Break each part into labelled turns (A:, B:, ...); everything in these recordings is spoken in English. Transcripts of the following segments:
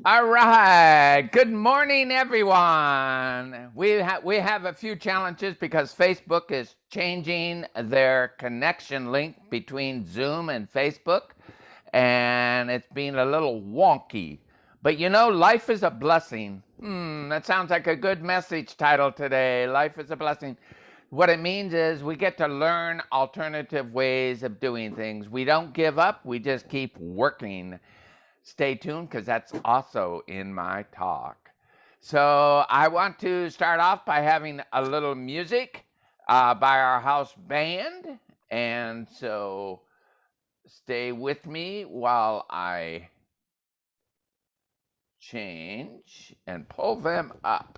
A: All right. Good morning, everyone. We have a few challenges because Facebook is changing their connection link between Zoom and Facebook, and it's being a little wonky. But you know, life is a blessing. That sounds like a good message title today. Life is a blessing. What it means is we get to learn alternative ways of doing things. We don't give up, we just keep working. Stay tuned because that's also in my talk. So I want to start off by having a little music by our house band. And so stay with me while I change and pull them up.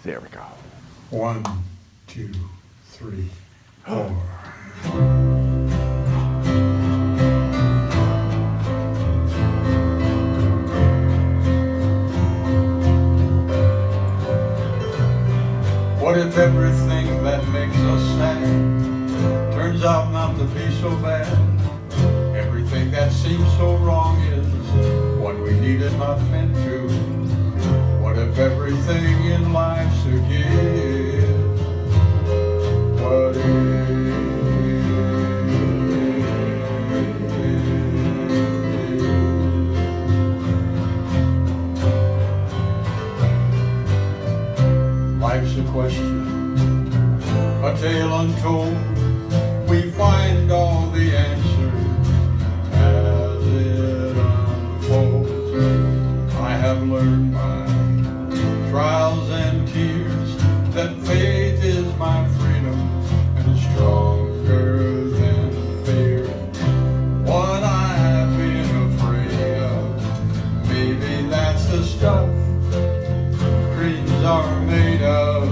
A: There we go.
B: 1, 2, 3, 4. What if everything that makes us sad turns out not to be so bad? Everything that seems so wrong is what we need is not meant to. What if everything in life's a gift? What if life's a question, a tale untold? We find all the answers as it unfolds. I have learned by trials and tears that faith is my freedom and stronger than fear. What I have been afraid of, maybe that's the stuff dreams are made of.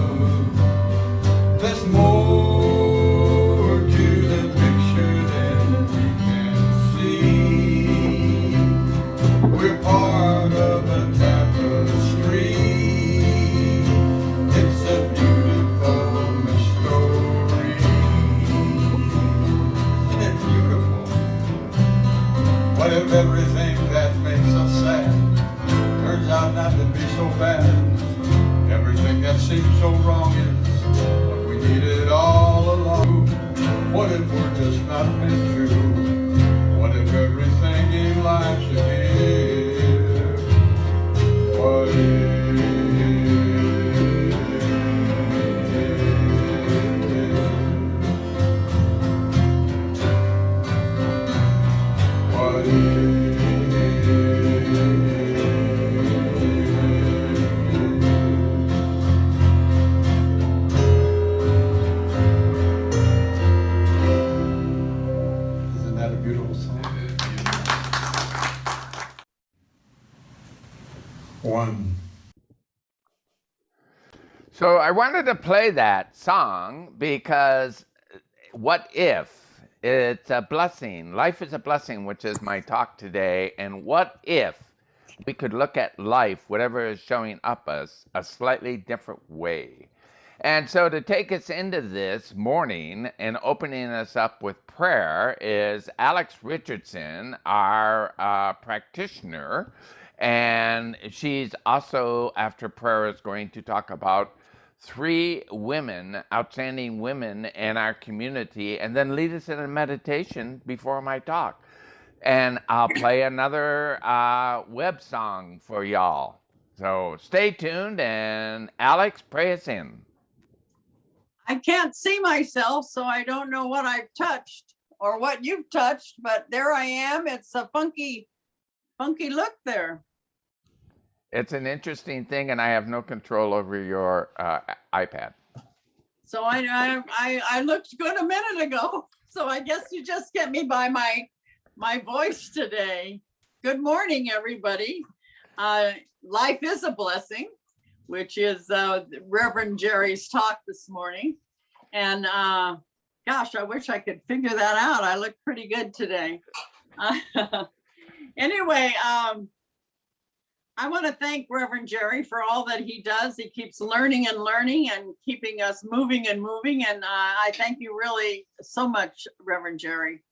B: There's more to the picture than we can see. We're part of a tapestry. It's a beautiful story. Isn't it beautiful? What if everything that makes us sad turns out not to be so bad? Everything that seems so wrong is what we needed all along. What if we're just not meant to? What if everything in life's a gift? What if? What if? Isn't that a beautiful song? 1.
A: So I wanted to play that song because what if? It's a blessing. Life is a blessing, which is my talk today. And what if we could look at life, whatever is showing up us, a slightly different way? And so to take us into this morning and opening us up with prayer is Alex Richardson, our practitioner. And she's also, after prayer, is going to talk about 3 women, outstanding women in our community, and then lead us in a meditation before my talk. And I'll play another web song for y'all. So stay tuned, and Alex, pray us in.
C: I can't see myself, so I don't know what I've touched or what you've touched, but there I am. It's a funky look there.
A: It's an interesting thing, and I have no control over your iPad.
C: So I looked good a minute ago. So I guess you just get me by my voice today. Good morning, everybody. Life is a blessing, which is Reverend Jerry's talk this morning. And gosh, I wish I could figure that out. I look pretty good today. Anyway, I want to thank Reverend Jerry for all that he does. He keeps learning and learning and keeping us moving and moving. And I thank you really so much, Reverend Jerry,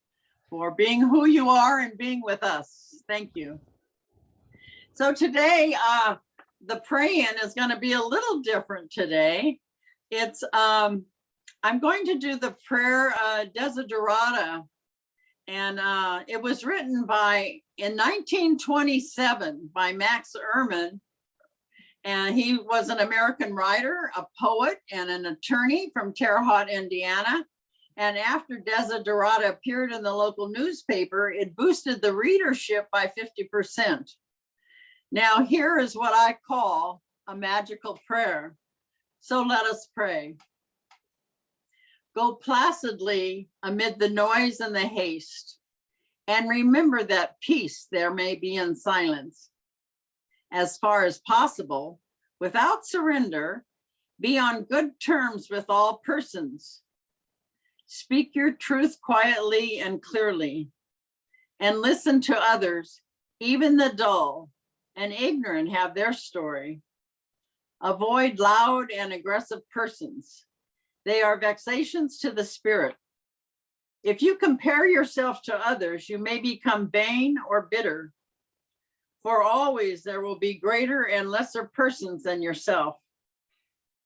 C: for being who you are and being with us. Thank you. So today, the praying is going to be a little different today. It's I'm going to do the prayer Desiderata, and it was written in 1927 by Max Ehrman, and he was an American writer, a poet, and an attorney from Terre Haute, Indiana. And after Desiderata appeared in the local newspaper, it boosted the readership by 50%. Now, here is what I call a magical prayer. So let us pray. Go placidly amid the noise and the haste, and remember that peace there may be in silence. As far as possible, without surrender, be on good terms with all persons. Speak your truth quietly and clearly, and listen to others, even the dull and ignorant have their story. Avoid loud and aggressive persons. They are vexations to the spirit. If you compare yourself to others, you may become vain or bitter. For always there will be greater and lesser persons than yourself.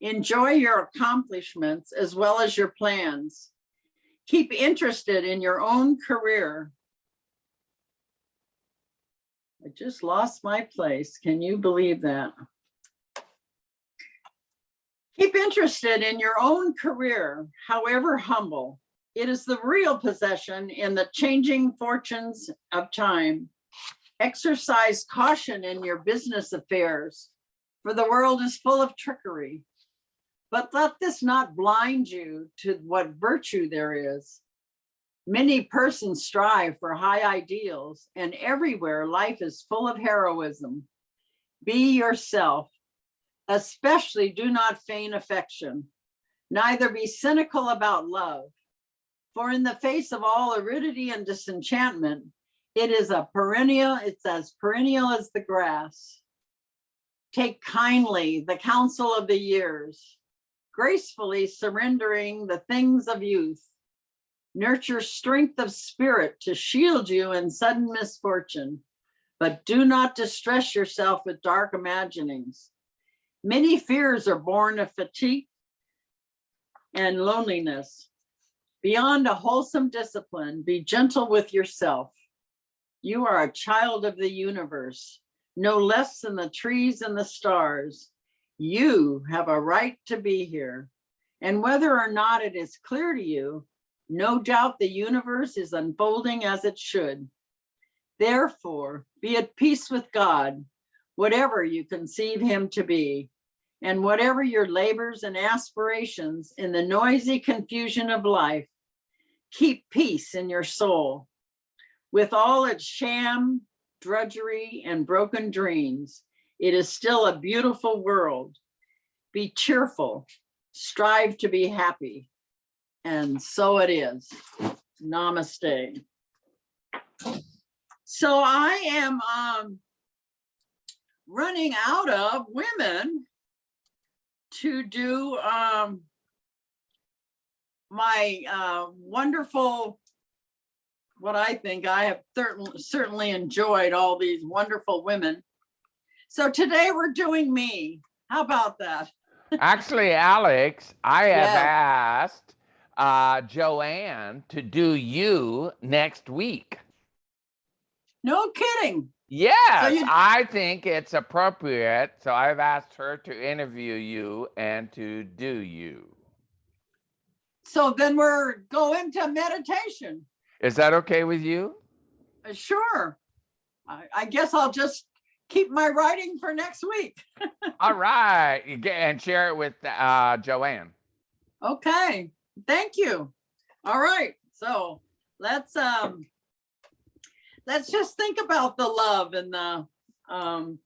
C: Enjoy your accomplishments as well as your plans. Keep interested in your own career. I just lost my place. Can you believe that? Keep interested in your own career, however humble. It is the real possession in the changing fortunes of time. Exercise caution in your business affairs, for the world is full of trickery. But let this not blind you to what virtue there is. Many persons strive for high ideals, and everywhere life is full of heroism. Be yourself. Especially do not feign affection, neither be cynical about love. For in the face of all aridity and disenchantment, it's as perennial as the grass. Take kindly the counsel of the years, gracefully surrendering the things of youth. Nurture strength of spirit to shield you in sudden misfortune, but do not distress yourself with dark imaginings. Many fears are born of fatigue and loneliness. Beyond a wholesome discipline, be gentle with yourself. You are a child of the universe, no less than the trees and the stars. You have a right to be here. And whether or not it is clear to you, no doubt the universe is unfolding as it should. Therefore, be at peace with God, whatever you conceive him to be. And whatever your labors and aspirations in the noisy confusion of life, keep peace in your soul. With all its sham, drudgery, and broken dreams, it is still a beautiful world. Be cheerful, strive to be happy. And so it is. Namaste. So I am running out of women to do my wonderful, what I think I have certainly enjoyed all these wonderful women. So today we're doing me. How about that?
A: Actually, Alex, I have
C: Yeah.
A: asked Joanne to do you next week.
C: No kidding.
A: Yes,
C: So
A: I think it's appropriate. So I've asked her to interview you and to do you.
C: So then we're going to meditation.
A: Is that okay with you?
C: Sure. I guess I'll just keep my writing for next week.
A: All right. And share it with Joanne.
C: Okay. Thank you. All right. So let's just think about the love and the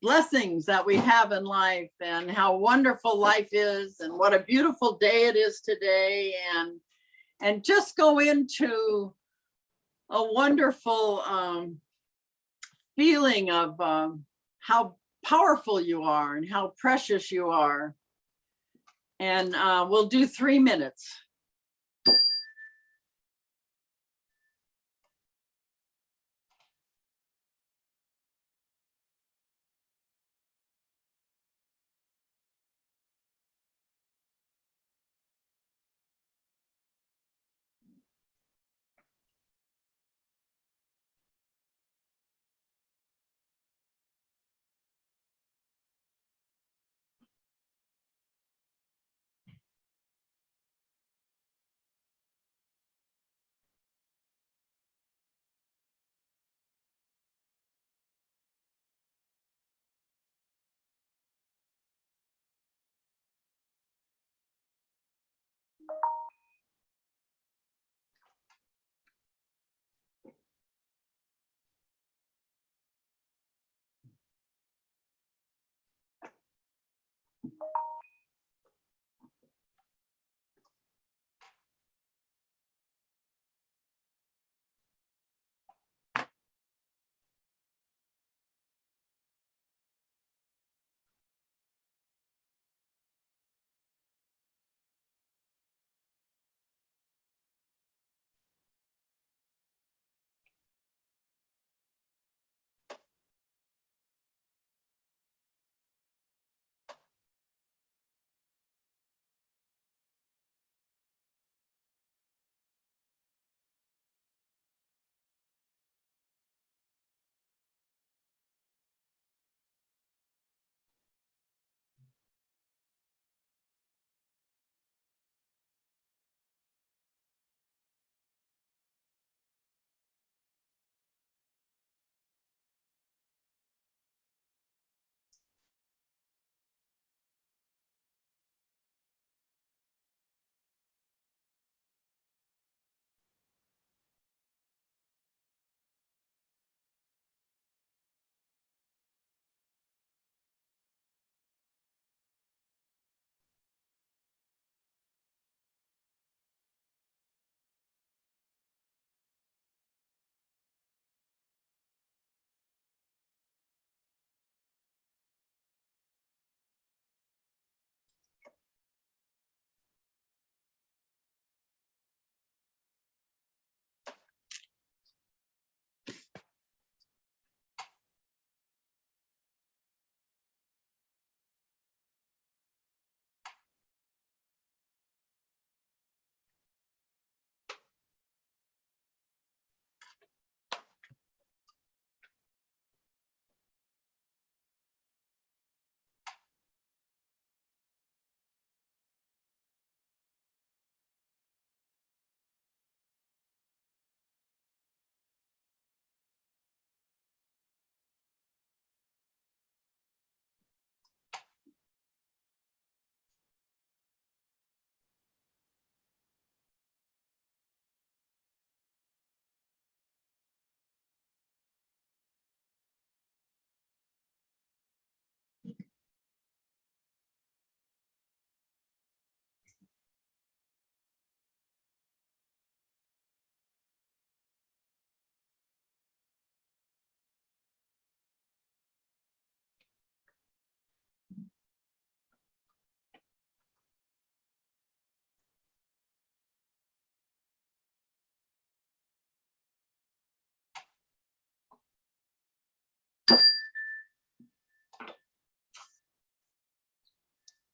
C: blessings that we have in life and how wonderful life is and what a beautiful day it is today, and just go into a wonderful feeling of how powerful you are and how precious you are. And we'll do 3 minutes.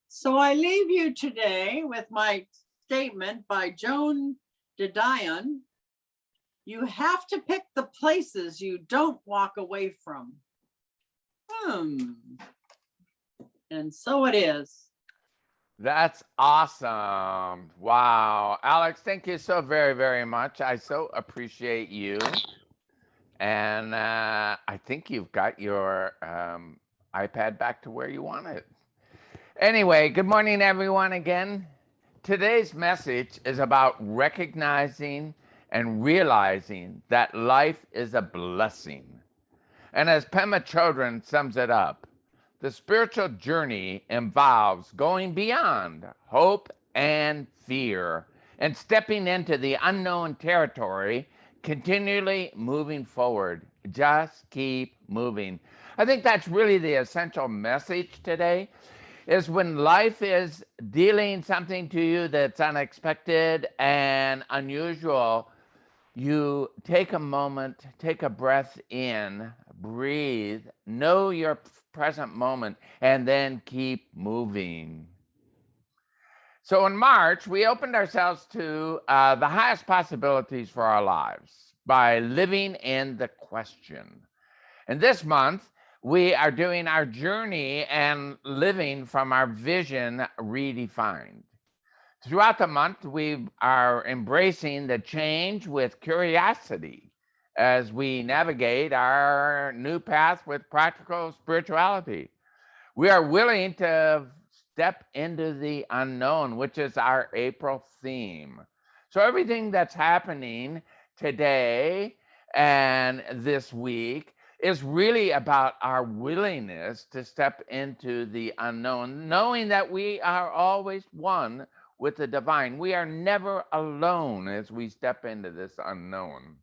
C: So I leave you today with my statement by Joan Didion. You have to pick the places you don't walk away from. And so it is.
A: That's awesome. Wow. Alex, thank you so very, very much. I so appreciate you. And I think you've got your iPad back to where you want it. Anyway, good morning, everyone, again. Today's message is about recognizing and realizing that life is a blessing. And as Pema Chodron sums it up, the spiritual journey involves going beyond hope and fear and stepping into the unknown territory continually moving forward. Just keep moving. I think that's really the essential message today is when life is dealing something to you that's unexpected and unusual, you take a moment, take a breath in, breathe, know your present moment, and then keep moving. So in March, we opened ourselves to the highest possibilities for our lives by living in the question. And this month, we are doing our journey and living from our vision redefined. Throughout the month, we are embracing the change with curiosity as we navigate our new path with practical spirituality. We are willing to step into the unknown, which is our April theme. So, everything that's happening today and this week is really about our willingness to step into the unknown, knowing that we are always one with the divine. We are never alone as we step into this unknown.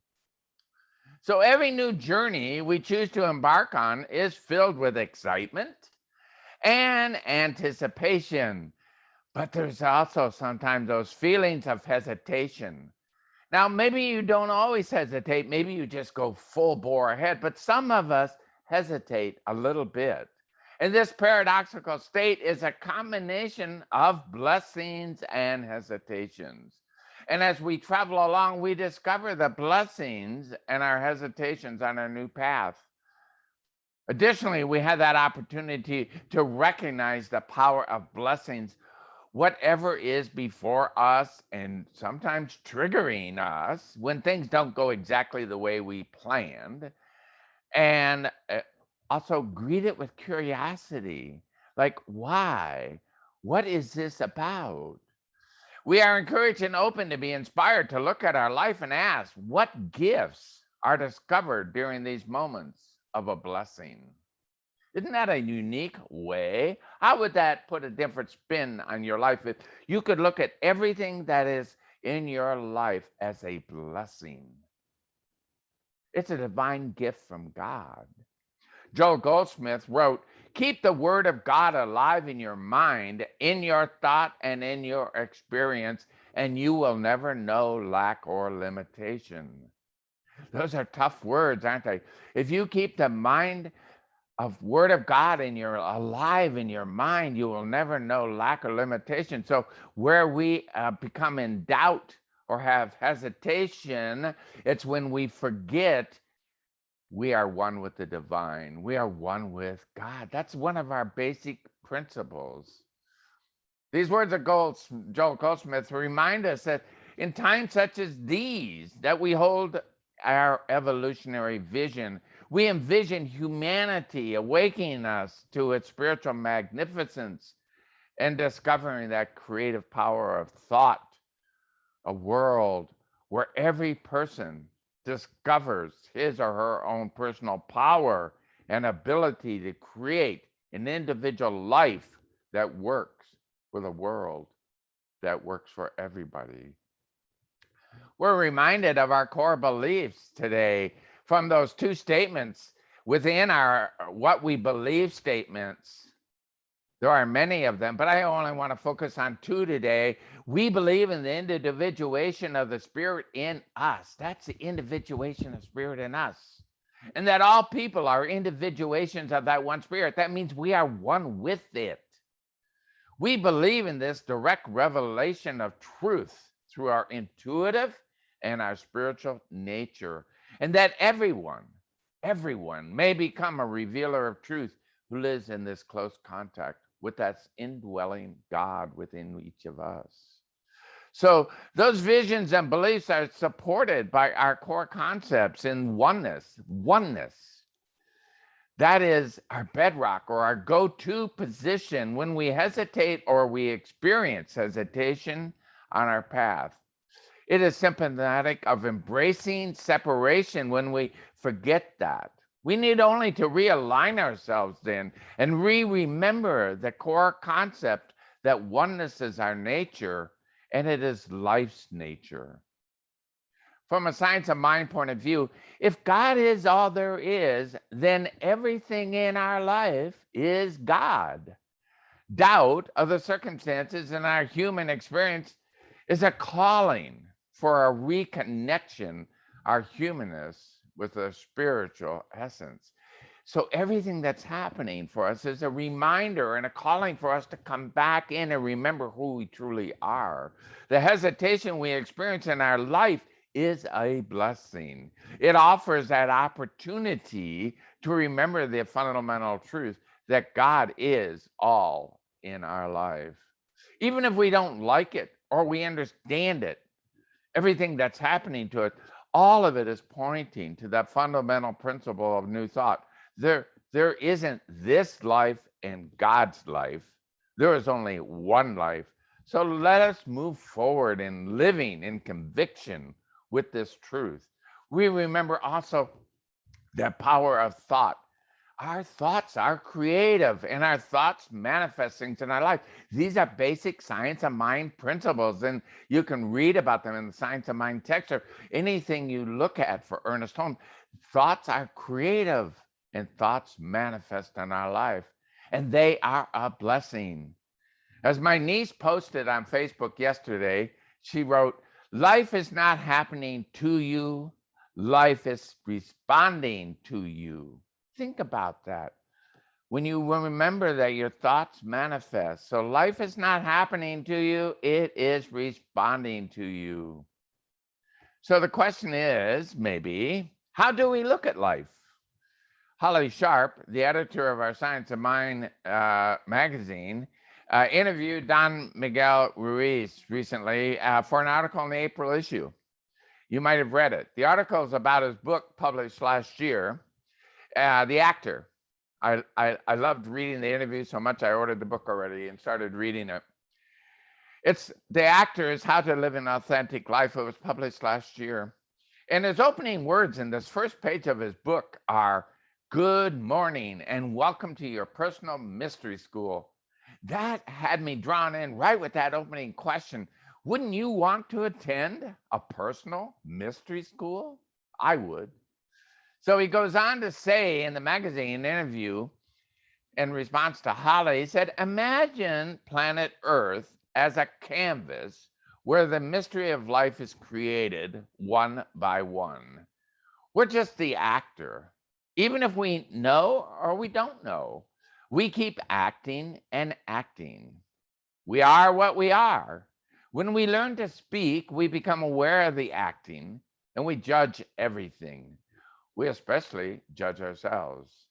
A: So, every new journey we choose to embark on is filled with excitement and anticipation. But there's also sometimes those feelings of hesitation. Now, maybe you don't always hesitate. Maybe you just go full bore ahead. But some of us hesitate a little bit. And this paradoxical state is a combination of blessings and hesitations. And as we travel along, we discover the blessings and our hesitations on our new path. Additionally, we have that opportunity to recognize the power of blessings, whatever is before us and sometimes triggering us when things don't go exactly the way we planned. And also greet it with curiosity, like, why? What is this about? We are encouraged and open to be inspired to look at our life and ask, what gifts are discovered during these moments of a blessing? Isn't that a unique way? How would that put a different spin on your life if you could look at everything that is in your life as a blessing? It's a divine gift from God. Joel Goldsmith wrote, keep the word of God alive in your mind, in your thought, and in your experience, and you will never know lack or limitation. Those are tough words, aren't they? If you keep the mind of word of God and you're alive in your mind, you will never know lack or limitation. So where we become in doubt or have hesitation, it's when we forget we are one with the divine. We are one with God. That's one of our basic principles. These words of Joel Goldsmith remind us that in times such as these, that we hold our evolutionary vision. We envision humanity awakening us to its spiritual magnificence and discovering that creative power of thought, a world where every person discovers his or her own personal power and ability to create an individual life that works for the world, that works for everybody. We're reminded of our core beliefs today from those two statements within our what we believe statements. There are many of them, but I only want to focus on two today. We believe in the individuation of the Spirit in us. That's the individuation of Spirit in us. And that all people are individuations of that one Spirit. That means we are one with it. We believe in this direct revelation of truth through our intuitive and our spiritual nature, and that everyone may become a revealer of truth who lives in this close contact with that indwelling God within each of us. So those visions and beliefs are supported by our core concepts in oneness. That is our bedrock or our go-to position when we hesitate or we experience hesitation on our path. It is symptomatic of embracing separation when we forget that. We need only to realign ourselves then and remember the core concept that oneness is our nature and it is life's nature. from a science of mind point of view, if God is all there is, then everything in our life is God. Doubt of the circumstances in our human experience is a calling for a reconnection, our humanness with a spiritual essence. So everything that's happening for us is a reminder and a calling for us to come back in and remember who we truly are. The hesitation we experience in our life is a blessing. It offers that opportunity to remember the fundamental truth that God is all in our life. Even if we don't like it or we understand it, everything that's happening to it, all of it is pointing to that fundamental principle of new thought. There isn't this life and God's life. There is only one life. So let us move forward in living in conviction with this truth. We remember also the power of thought. Our thoughts are creative and our thoughts manifest things in our life. These are basic science of mind principles, and you can read about them in the Science of Mind text or anything you look at for Ernest Holmes. Thoughts are creative and thoughts manifest in our life, and they are a blessing. As my niece posted on Facebook yesterday, she wrote, "Life is not happening to you, life is responding to you." Think about that. When you remember that your thoughts manifest, so life is not happening to you, it is responding to you. So the question is, maybe, how do we look at life? Holly Sharp, the editor of our Science of Mind magazine, interviewed Don Miguel Ruiz recently for an article in the April issue. You might have read it. The article is about his book published last year, The Actor. I loved reading the interview so much I ordered the book already and started reading it. It's The Actor is How to Live an Authentic Life. It was published last year. And his opening words in this first page of his book are, "Good morning and welcome to your personal mystery school." That had me drawn in right with that opening question. Wouldn't you want to attend a personal mystery school? I would. So he goes on to say in the magazine interview, in response to Holly, he said, "Imagine planet Earth as a canvas where the mystery of life is created one by one. We're just the actor. Even if we know or we don't know, we keep acting and acting. We are what we are. When we learn to speak, we become aware of the acting and we judge everything. We especially judge ourselves."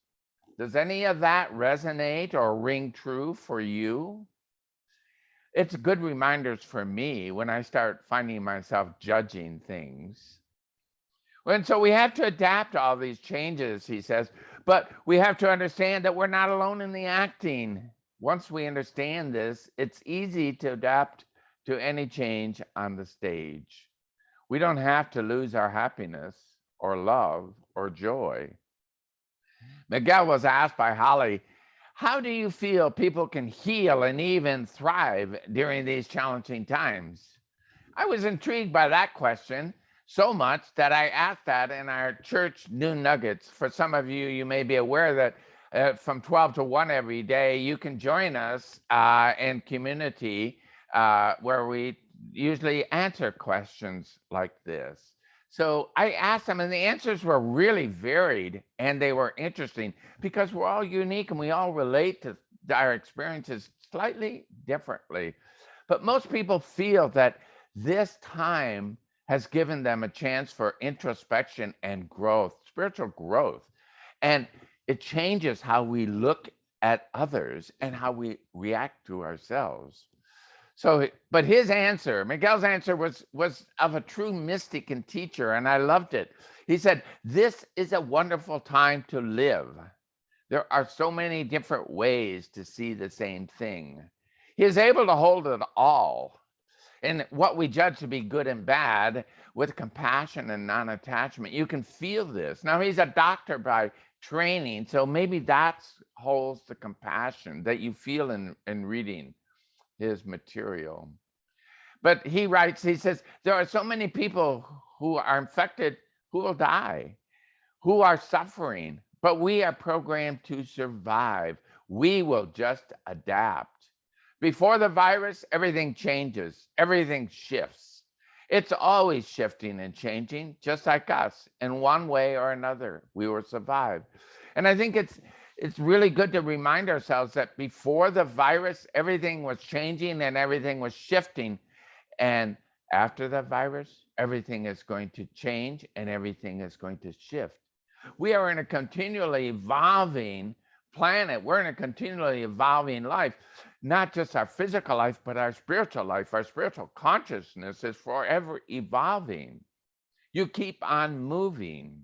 A: Does any of that resonate or ring true for you? It's good reminders for me when I start finding myself judging things. And so we have to adapt to all these changes, he says, but we have to understand that we're not alone in the acting. Once we understand this, it's easy to adapt to any change on the stage. We don't have to lose our happiness or love or joy. Miguel was asked by Holly, "How do you feel people can heal and even thrive during these challenging times?" I was intrigued by that question so much that I asked that in our church Noon Nuggets. For some of you, you may be aware that from 12 to 1 every day, you can join us in community where we usually answer questions like this. So I asked them, and the answers were really varied and they were interesting because we're all unique and we all relate to our experiences slightly differently. But most people feel that this time has given them a chance for introspection and growth, spiritual growth. And it changes how we look at others and how we react to ourselves. So, but his answer, Miguel's answer was of a true mystic and teacher, and I loved it. He said, "This is a wonderful time to live. There are so many different ways to see the same thing." He is able to hold it all, and what we judge to be good and bad, with compassion and non-attachment. You can feel this. Now, he's a doctor by training, so maybe that holds the compassion that you feel in reading his material. But he writes, he says, "There are so many people who are infected, who will die, who are suffering, but we are programmed to survive. We will just adapt. Before the virus, everything changes, everything shifts. It's always shifting and changing, just like us. In one way or another, we will survive. And I think it's really good to remind ourselves that before the virus, everything was changing and everything was shifting. And after the virus, everything is going to change and everything is going to shift. We are in a continually evolving planet. We're in a continually evolving life, not just our physical life, but our spiritual life. Our spiritual consciousness is forever evolving. You keep on moving.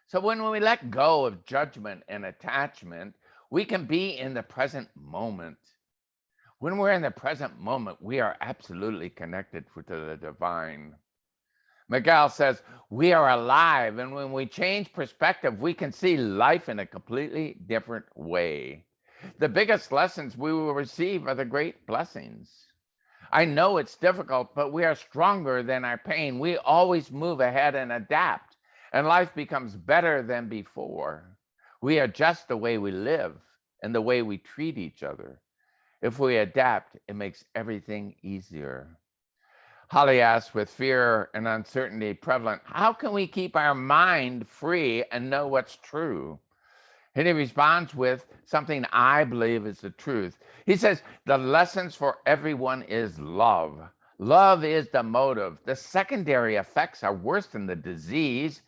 A: So when we let go of judgment and attachment, we can be in the present moment. When we're in the present moment, we are absolutely connected to the divine. Miguel says, we are alive, and when we change perspective, we can see life in a completely different way. The biggest lessons we will receive are the great blessings. I know it's difficult, but we are stronger than our pain. We always move ahead and adapt, and life becomes better than before. We adjust the way we live and the way we treat each other. If we adapt, it makes everything easier. Holly asks, with fear and uncertainty prevalent, how can we keep our mind free and know what's true? And he responds with something I believe is the truth. He says, the lessons for everyone is love. Love is the motive. The secondary effects are worse than the disease.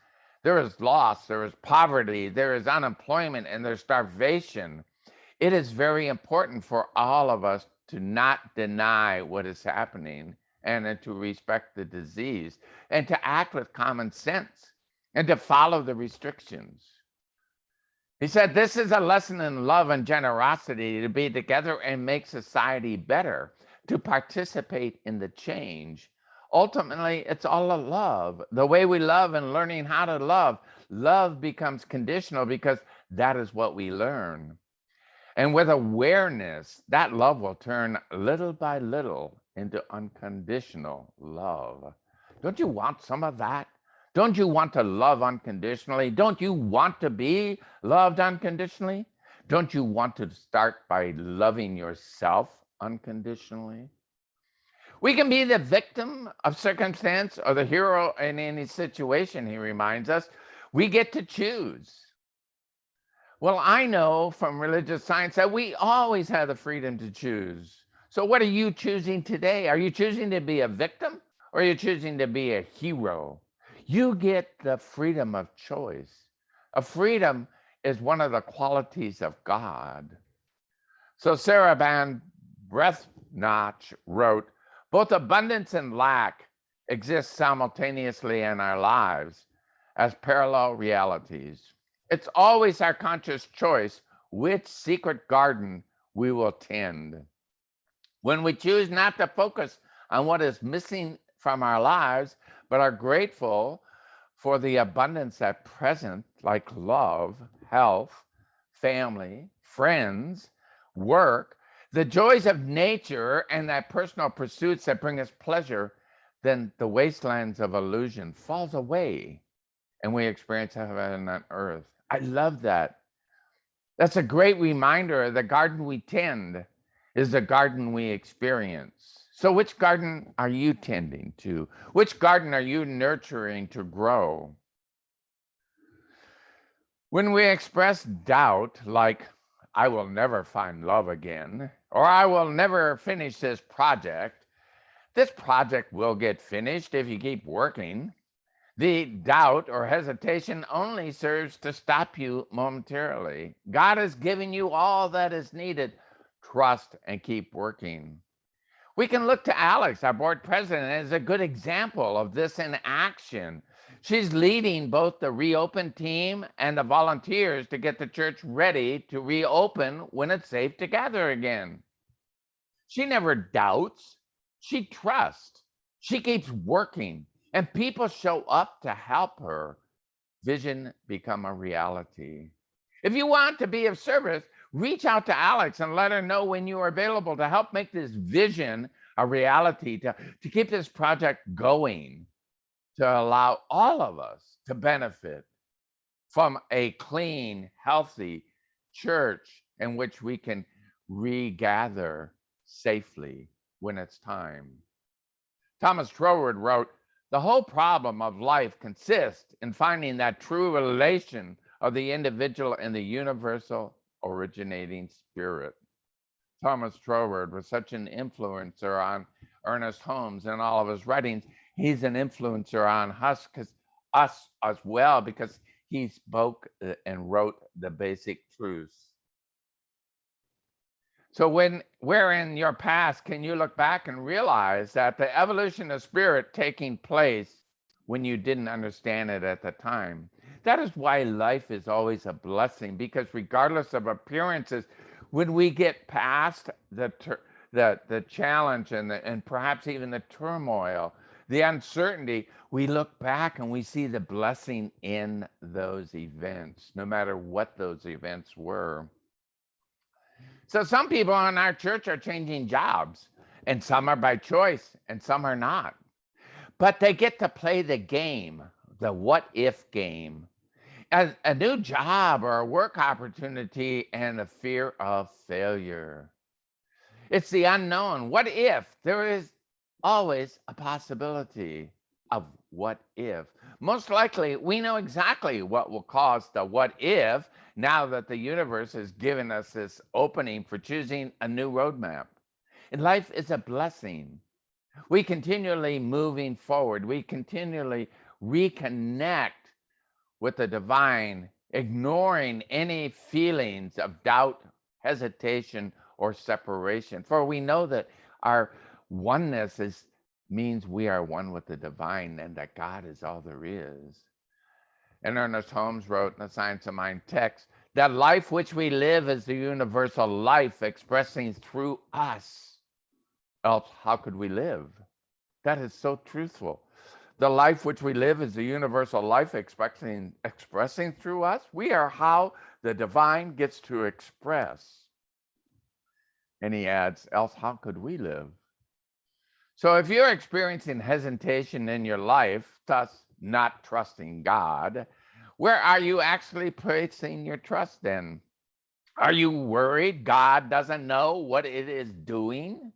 A: There is loss, there is poverty, there is unemployment, and there's starvation. It is very important for all of us to not deny what is happening and to respect the disease and to act with common sense and to follow the restrictions. He said, this is a lesson in love and generosity, to be together and make society better, to participate in the change. Ultimately, it's all a love. The way we love and learning how to love, love becomes conditional because that is what we learn. And with awareness, that love will turn little by little into unconditional love. Don't you want some of that? Don't you want to love unconditionally? Don't you want to be loved unconditionally? Don't you want to start by loving yourself unconditionally? We can be the victim of circumstance or the hero in any situation, he reminds us. We get to choose. Well, I know from religious science that we always have the freedom to choose. So what are you choosing today? Are you choosing to be a victim or are you choosing to be a hero? You get the freedom of choice. A freedom is one of the qualities of God. So Sarah Van Breathnach wrote, both abundance and lack exist simultaneously in our lives as parallel realities. It's always our conscious choice which secret garden we will tend. When we choose not to focus on what is missing from our lives, but are grateful for the abundance at present, like love, health, family, friends, work, the joys of nature, and that personal pursuits that bring us pleasure, then the wastelands of illusion falls away and we experience heaven on earth. I love that. That's a great reminder. The garden we tend is the garden we experience. So which garden are you tending to? Which garden are you nurturing to grow? When we express doubt, like, I will never find love again, or I will never finish this project will get finished if you keep working. The doubt or hesitation only serves to stop you momentarily. God has given you all that is needed. Trust and keep working. We can look to Alex, our board president, as a good example of this in action. She's leading both the reopen team and the volunteers to get the church ready to reopen when it's safe to gather again. She never doubts, she trusts, she keeps working, and people show up to help her vision become a reality. If you want to be of service, reach out to Alex and let her know when you are available to help make this vision a reality, to keep this project going. to allow all of us to benefit from a clean, healthy church in which we can regather safely when it's time. Thomas Troward wrote, "The whole problem of life consists in finding that true relation of the individual and the universal originating spirit." Thomas Troward was such an influencer on Ernest Holmes and all of his writings. He's an influencer on us as well, because he spoke and wrote the basic truths. So where in your past can you look back and realize that the evolution of spirit taking place when you didn't understand it at the time? That is why life is always a blessing, because regardless of appearances, when we get past the challenge and perhaps even the turmoil, the uncertainty, we look back and we see the blessing in those events, no matter what those events were. So some people in our church are changing jobs, and some are by choice and some are not. But they get to play the game, the what if game. A new job or a work opportunity and the fear of failure. It's the unknown. What if? There is always a possibility of what if. Most likely, we know exactly what will cause the what if now that the universe has given us this opening for choosing a new roadmap. And life is a blessing. We continually moving forward. We continually reconnect with the divine, ignoring any feelings of doubt, hesitation, or separation. For we know that our oneness means we are one with the divine and that God is all there is. And Ernest Holmes wrote in the Science of Mind text that life which we live is the universal life expressing through us. Else, how could we live? That is so truthful. The life which we live is the universal life expressing through us. We are how the divine gets to express. And he adds, else how could we live? So if you're experiencing hesitation in your life, thus not trusting God, where are you actually placing your trust in? Are you worried God doesn't know what it is doing?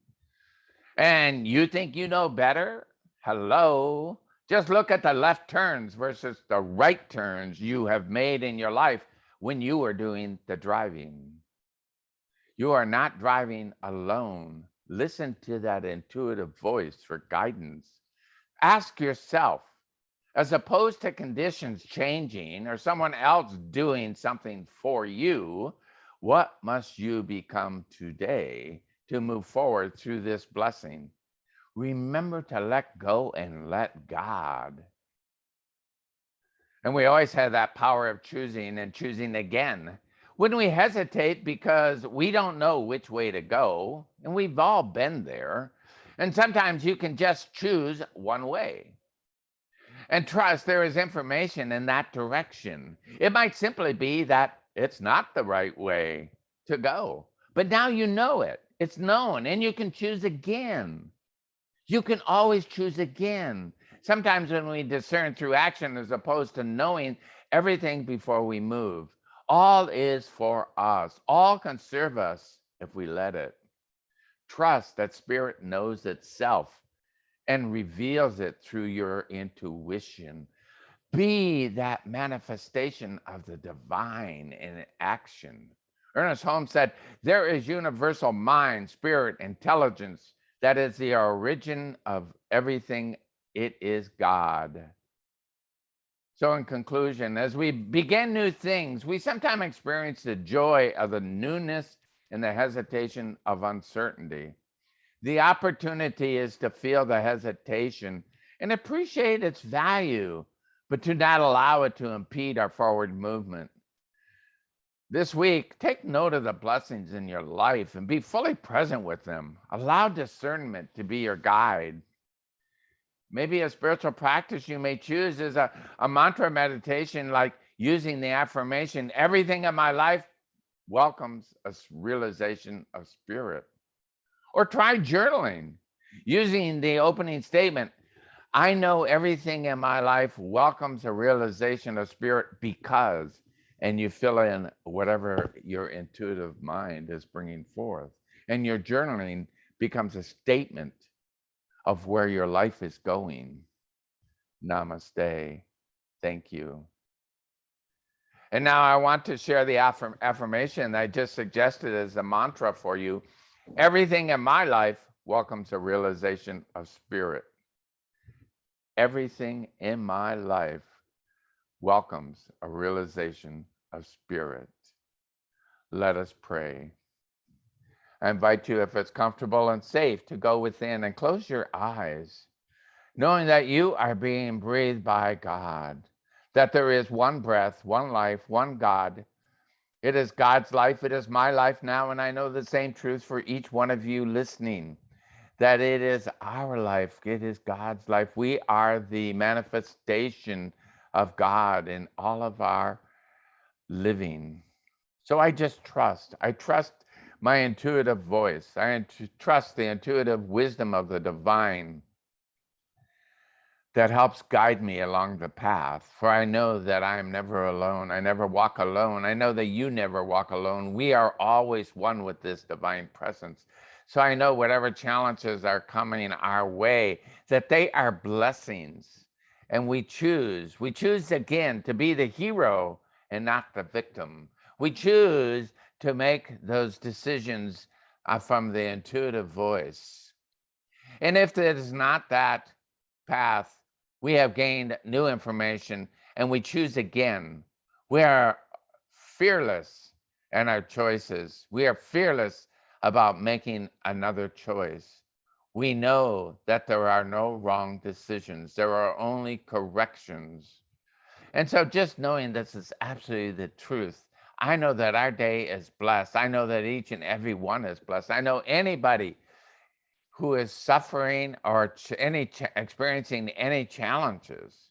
A: And you think you know better? Hello? Just look at the left turns versus the right turns you have made in your life when you were doing the driving. You are not driving alone. Listen to that intuitive voice for guidance. Ask yourself, as opposed to conditions changing or someone else doing something for you, what must you become today to move forward through this blessing? Remember to let go and let God. And we always have that power of choosing and choosing again. When we hesitate because we don't know which way to go, and we've all been there, and sometimes you can just choose one way. And trust there is information in that direction. It might simply be that it's not the right way to go, but now you know it. It's known, and you can choose again. You can always choose again. Sometimes when we discern through action as opposed to knowing everything before we move, all is for us. All can serve us if we let it. Trust that spirit knows itself and reveals it through your intuition. Be that manifestation of the divine in action. Ernest Holmes said, there is universal mind, spirit, intelligence that is the origin of everything. It is God. So in conclusion, as we begin new things, we sometimes experience the joy of the newness and the hesitation of uncertainty. The opportunity is to feel the hesitation and appreciate its value, but to not allow it to impede our forward movement. This week, take note of the blessings in your life and be fully present with them. Allow discernment to be your guide. Maybe a spiritual practice you may choose is a mantra meditation, like using the affirmation, everything in my life welcomes a realization of spirit. Or try journaling, using the opening statement, I know everything in my life welcomes a realization of spirit because, and you fill in whatever your intuitive mind is bringing forth. And your journaling becomes a statement of where your life is going. Namaste. Thank you. And now I want to share the affirmation I just suggested as a mantra for you. Everything in my life welcomes a realization of spirit. Everything in my life welcomes a realization of spirit. Let us pray. I invite you, if it's comfortable and safe, to go within and close your eyes, knowing that you are being breathed by God, that there is one breath, one life, one God. It is God's life. It is my life now, and I know the same truth for each one of you listening, that it is our life. It is God's life. We are the manifestation of God in all of our living. So I just trust. I trust my intuitive voice. I trust the intuitive wisdom of the divine that helps guide me along the path. For I know that I am never alone. I never walk alone. I know that you never walk alone. We are always one with this divine presence. So I know whatever challenges are coming our way, that they are blessings. And we choose again to be the hero and not the victim. We choose to make those decisions from the intuitive voice. And if it is not that path, we have gained new information and we choose again. We are fearless in our choices. We are fearless about making another choice. We know that there are no wrong decisions, there are only corrections. And so, just knowing this is absolutely the truth, I know that our day is blessed. I know that each and every one is blessed. I know anybody who is suffering or experiencing any challenges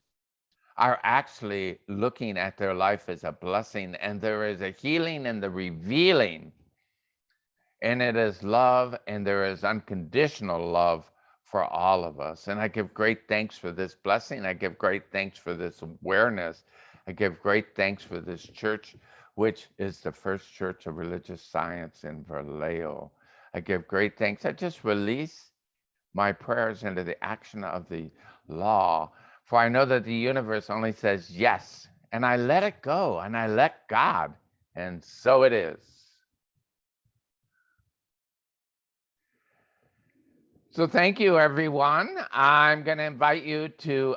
A: are actually looking at their life as a blessing, and there is a healing and the revealing, and it is love, and there is unconditional love for all of us. And I give great thanks for this blessing. I give great thanks for this awareness. I give great thanks for this church, which is the first church of religious science in Vallejo. I give great thanks. I just release my prayers into the action of the law, for I know that the universe only says yes, and I let it go, and I let God, and so it is. So thank you, everyone. I'm going to invite you to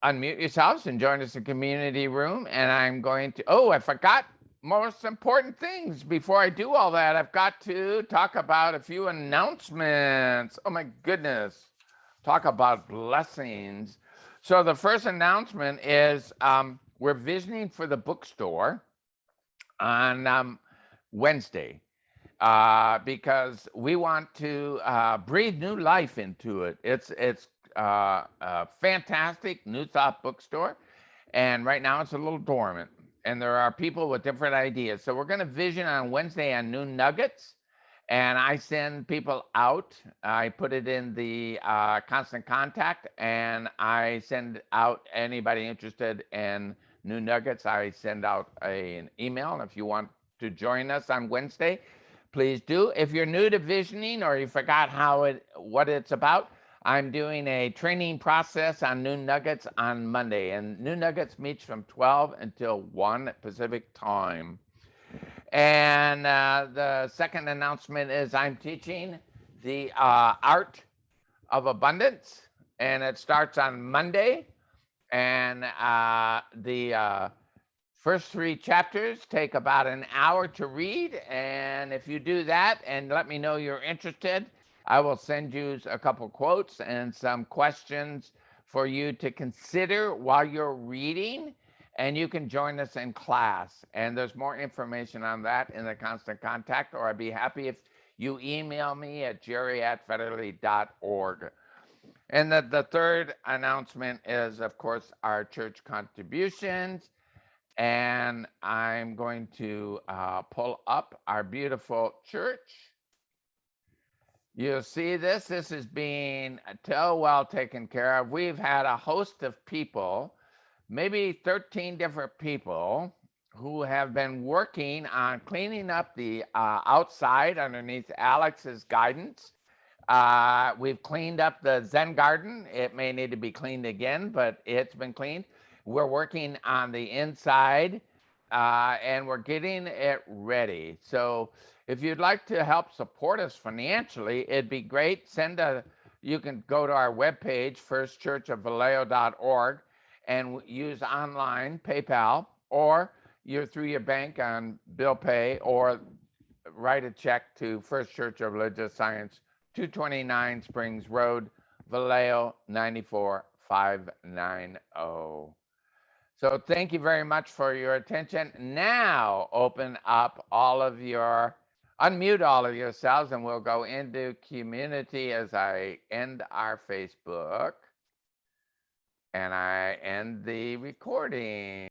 A: unmute yourselves and join us in community room, and I'm going to, oh, I forgot most important things. Before I do all that, I've got to talk about a few announcements. Oh my goodness. Talk about blessings. So the first announcement is we're visiting for the bookstore on Wednesday because we want to breathe new life into it. It's a fantastic New Thought bookstore, and right now it's a little dormant, and there are people with different ideas. So we're going to vision on Wednesday on Noon Nuggets, and I send people out. I put it in the constant contact, and I send out anybody interested in New Nuggets. I send out an email, and if you want to join us on Wednesday, please do. If you're new to visioning or you forgot what it's about, I'm doing a training process on Noon Nuggets on Monday, and Noon Nuggets meets from 12 until 1 Pacific time. And the second announcement is I'm teaching the art of abundance, and it starts on Monday. And the first 3 chapters take about an hour to read. And if you do that and let me know you're interested, I will send you a couple quotes and some questions for you to consider while you're reading. And you can join us in class. And there's more information on that in the constant contact, or I'd be happy if you email me at jerry@fetterly.org. And the third announcement is, of course, our church contributions. And I'm going to pull up our beautiful church. You'll see this. This is being well taken care of. We've had a host of people, maybe 13 different people, who have been working on cleaning up the outside underneath Alex's guidance. We've cleaned up the Zen garden. It may need to be cleaned again, but it's been cleaned. We're working on the inside, and we're getting it ready. So if you'd like to help support us financially, it'd be great. You can go to our webpage, firstchurchofvallejo.org, and use online PayPal, or you're through your bank on bill pay, or write a check to First Church of Religious Science, 229 Springs Road, Vallejo 94590. So thank you very much for your attention. Now unmute all of yourselves, and we'll go into community as I end our Facebook and I end the recording.